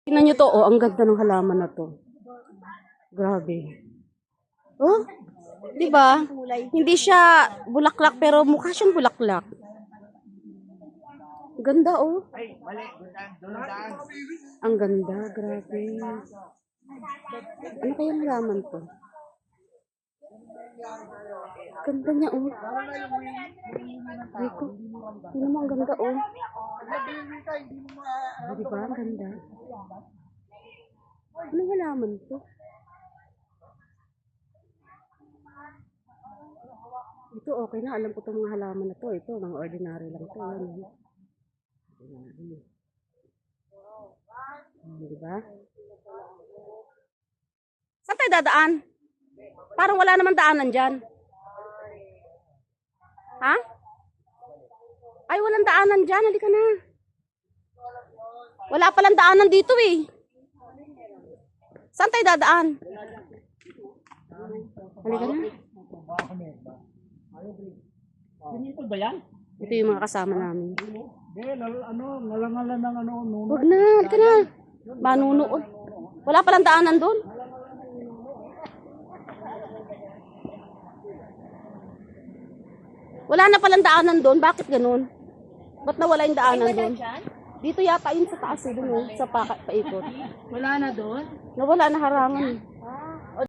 Tingnan nyo to, oh, ang ganda ng halaman na to. Grabe. Oh, di ba? Hindi siya bulaklak pero mukha siyang bulaklak. Ganda, oh. Ang ganda, grabe. Ano kayang halaman to? Ganda niya, oh. Rico, yun naman ang ganda, oh. Di ba? Ang ganda. Anong halaman to? Ito okay na. Alam ko itong mga halaman na to. Ito, mga ordinary lang to. Yan. Di ba? Saan tayo dadaan? Parang wala naman daanan dyan. Ha? Ay, walang daanan dyan. Halika na. Wala palang daanan dito eh. Saan tayo dadaan? Halika na. Ito ba yan? Ito yung mga kasama namin. Nalangalan ng nuno. Huwag na. Halika na. Manunood. Wala palang daanan doon. Wala na palang daanan doon. Bakit ganun? Ba't nawala yung daanan doon? Dito yata yun sa taas eh, dun, sa paikot. Wala na doon? Nawala na harangan.